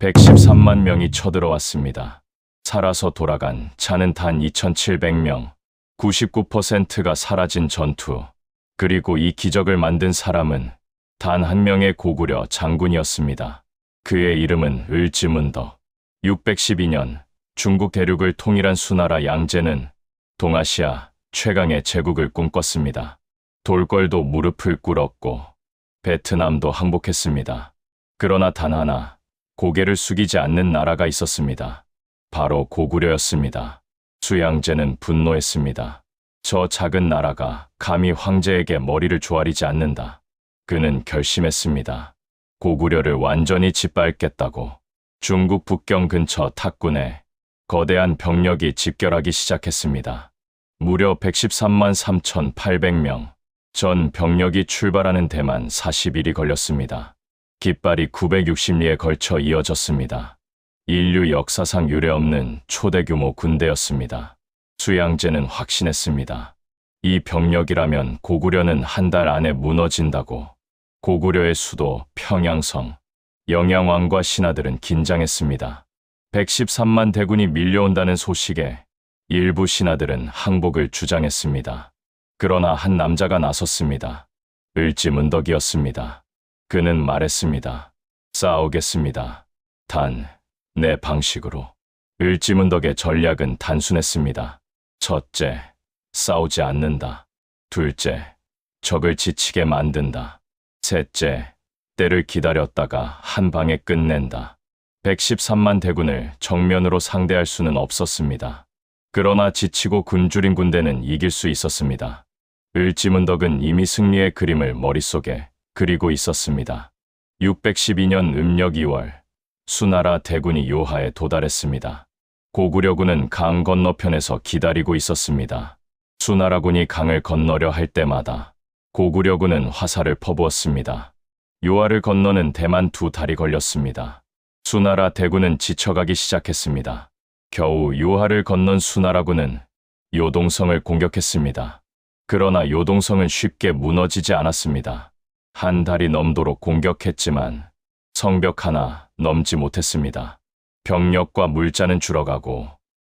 113만 명이 쳐들어왔습니다. 살아서 돌아간 자는 단 2,700명, 99%가 사라진 전투. 그리고 이 기적을 만든 사람은 단 한 명의 고구려 장군이었습니다. 그의 이름은 을지문덕. 612년 중국 대륙을 통일한 수나라 양제는 동아시아 최강의 제국을 꿈꿨습니다. 돌궐도 무릎을 꿇었고 베트남도 항복했습니다. 그러나 단 하나 고개를 숙이지 않는 나라가 있었습니다. 바로 고구려였습니다. 수양제는 분노했습니다. 저 작은 나라가 감히 황제에게 머리를 조아리지 않는다. 그는 결심했습니다. 고구려를 완전히 짓밟겠다고. 중국 북경 근처 탁군에 거대한 병력이 집결하기 시작했습니다. 무려 113만 3,800명. 전 병력이 출발하는 데만 40일이 걸렸습니다. 깃발이 960리에 걸쳐 이어졌습니다. 인류 역사상 유례없는 초대규모 군대였습니다. 수양제는 확신했습니다. 이 병력이라면 고구려는 한 달 안에 무너진다고. 고구려의 수도 평양성, 영양왕과 신하들은 긴장했습니다. 113만 대군이 밀려온다는 소식에 일부 신하들은 항복을 주장했습니다. 그러나 한 남자가 나섰습니다. 을지문덕이었습니다. 그는 말했습니다. 싸우겠습니다. 단, 내 방식으로. 을지문덕의 전략은 단순했습니다. 첫째, 싸우지 않는다. 둘째, 적을 지치게 만든다. 셋째, 때를 기다렸다가 한 방에 끝낸다. 113만 대군을 정면으로 상대할 수는 없었습니다. 그러나 지치고 굶주린 군대는 이길 수 있었습니다. 을지문덕은 이미 승리의 그림을 머릿속에 그리고 있었습니다. 612년 음력 2월, 수나라 대군이 요하에 도달했습니다. 고구려군은 강 건너편에서 기다리고 있었습니다. 수나라군이 강을 건너려 할 때마다 고구려군은 화살을 퍼부었습니다. 요하를 건너는 데만 2달이 걸렸습니다. 수나라 대군은 지쳐가기 시작했습니다. 겨우 요하를 건넌 수나라군은 요동성을 공격했습니다. 그러나 요동성은 쉽게 무너지지 않았습니다. 한 달이 넘도록 공격했지만 성벽 하나 넘지 못했습니다. 병력과 물자는 줄어가고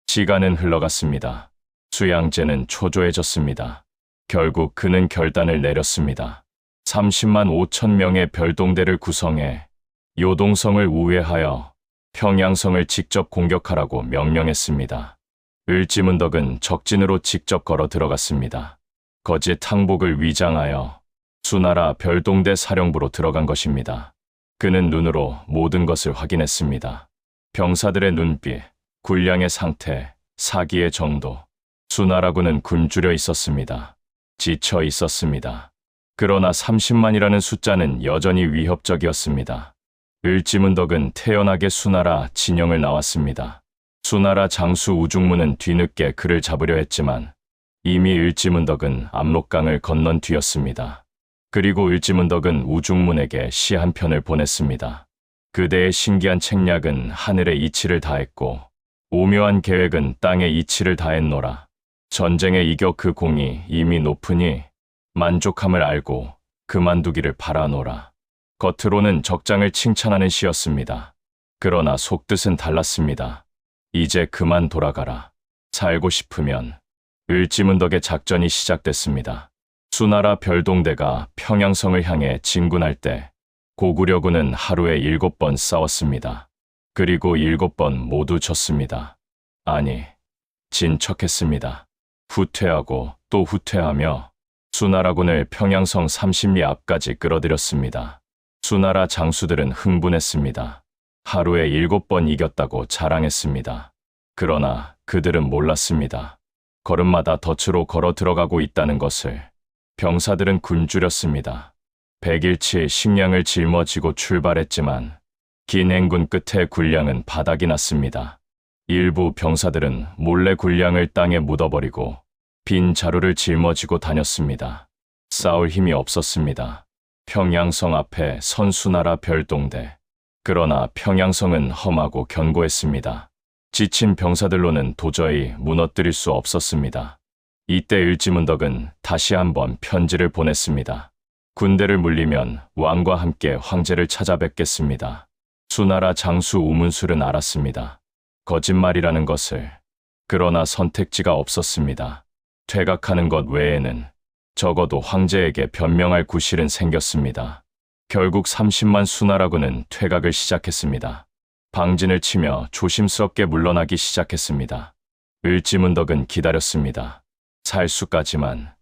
시간은 흘러갔습니다. 수양제는 초조해졌습니다. 결국 그는 결단을 내렸습니다. 30만 5천 명의 별동대를 구성해 요동성을 우회하여 평양성을 직접 공격하라고 명령했습니다. 을지문덕은 적진으로 직접 걸어 들어갔습니다. 거짓 항복을 위장하여 수나라 별동대 사령부로 들어간 것입니다. 그는 눈으로 모든 것을 확인했습니다. 병사들의 눈빛, 군량의 상태, 사기의 정도. 수나라군은 굶주려 있었습니다. 지쳐 있었습니다. 그러나 30만이라는 숫자는 여전히 위협적이었습니다. 을지문덕은 태연하게 수나라 진영을 나왔습니다. 수나라 장수 우중문은 뒤늦게 그를 잡으려 했지만 이미 을지문덕은 압록강을 건넌 뒤였습니다. 그리고 을지문덕은 우중문에게 시 한 편을 보냈습니다. 그대의 신기한 책략은 하늘에 이치를 다했고 오묘한 계획은 땅에 이치를 다했노라. 전쟁에 이겨 그 공이 이미 높으니 만족함을 알고 그만두기를 바라노라. 겉으로는 적장을 칭찬하는 시였습니다. 그러나 속뜻은 달랐습니다. 이제 그만 돌아가라. 살고 싶으면. 을지문덕의 작전이 시작됐습니다. 수나라 별동대가 평양성을 향해 진군할 때 고구려군은 하루에 7번 싸웠습니다. 그리고 7번 모두 졌습니다. 아니, 진 척했습니다. 후퇴하고 또 후퇴하며 수나라군을 평양성 30리 앞까지 끌어들였습니다. 수나라 장수들은 흥분했습니다. 하루에 7번 이겼다고 자랑했습니다. 그러나 그들은 몰랐습니다. 걸음마다 덫으로 걸어 들어가고 있다는 것을. 병사들은 굶주렸습니다. 100일치 식량을 짊어지고 출발했지만 긴 행군 끝에 군량은 바닥이 났습니다. 일부 병사들은 몰래 군량을 땅에 묻어버리고 빈 자루를 짊어지고 다녔습니다. 싸울 힘이 없었습니다. 평양성 앞에 선 수나라 별동대. 그러나 평양성은 험하고 견고했습니다. 지친 병사들로는 도저히 무너뜨릴 수 없었습니다. 이때 을지문덕은 다시 한번 편지를 보냈습니다. 군대를 물리면 왕과 함께 황제를 찾아뵙겠습니다. 수나라 장수 우문술은 알았습니다. 거짓말이라는 것을. 그러나 선택지가 없었습니다. 퇴각하는 것 외에는 적어도 황제에게 변명할 구실은 생겼습니다. 결국 30만 수나라군은 퇴각을 시작했습니다. 방진을 치며 조심스럽게 물러나기 시작했습니다. 을지문덕은 기다렸습니다. 살 수까지만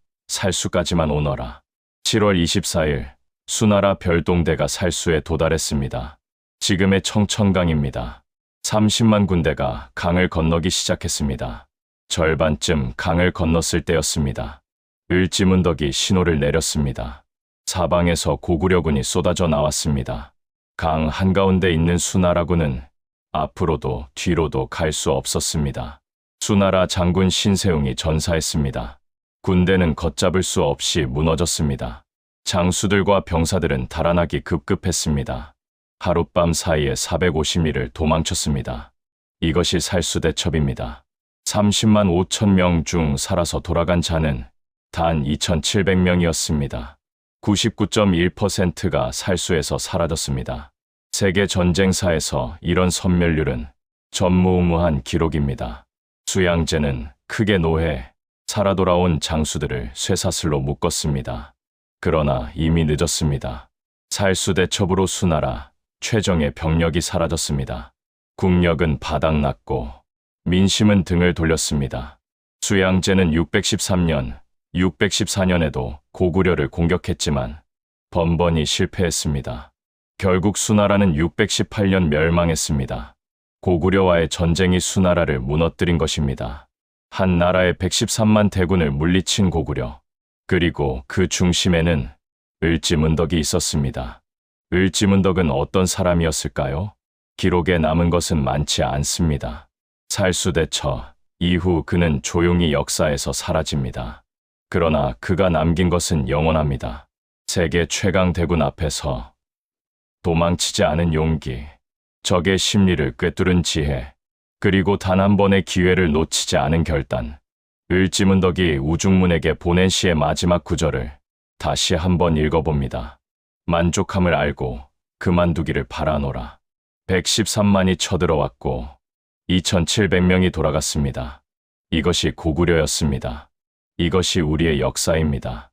오너라. 7월 24일 수나라 별동대가 살수에 도달했습니다. 지금의 청천강입니다. 30만 군대가 강을 건너기 시작했습니다. 절반쯤 강을 건넜을 때였습니다. 을지문덕이 신호를 내렸습니다. 사방에서 고구려군이 쏟아져 나왔습니다. 강 한가운데 있는 수나라군은 앞으로도 뒤로도 갈 수 없었습니다. 수나라 장군 신세웅이 전사했습니다. 군대는 걷잡을 수 없이 무너졌습니다. 장수들과 병사들은 달아나기 급급했습니다. 하룻밤 사이에 450리를 도망쳤습니다. 이것이 살수대첩입니다. 30만 5천 명 중 살아서 돌아간 자는 단 2,700명이었습니다. 99.1%가 살수에서 사라졌습니다. 세계 전쟁사에서 이런 섬멸률은 전무후무한 기록입니다. 수양제는 크게 노해 살아 돌아온 장수들을 쇠사슬로 묶었습니다. 그러나 이미 늦었습니다. 살수대첩으로 수나라 최정의 병력이 사라졌습니다. 국력은 바닥났고 민심은 등을 돌렸습니다. 수양제는 614년에도 고구려를 공격했지만 번번이 실패했습니다. 결국 수나라는 618년 멸망했습니다. 고구려와의 전쟁이 수나라를 무너뜨린 것입니다. 한 나라의 113만 대군을 물리친 고구려, 그리고 그 중심에는 을지문덕이 있었습니다. 을지문덕은 어떤 사람이었을까요? 기록에 남은 것은 많지 않습니다. 살수대처 이후 그는 조용히 역사에서 사라집니다. 그러나 그가 남긴 것은 영원합니다. 세계 최강 대군 앞에서 도망치지 않은 용기, 적의 심리를 꿰뚫은 지혜, 그리고 단 한 번의 기회를 놓치지 않은 결단. 을지문덕이 우중문에게 보낸 시의 마지막 구절을 다시 한번 읽어봅니다. 만족함을 알고 그만두기를 바라노라. 113만이 쳐들어왔고 2,700명이 돌아갔습니다. 이것이 고구려였습니다. 이것이 우리의 역사입니다.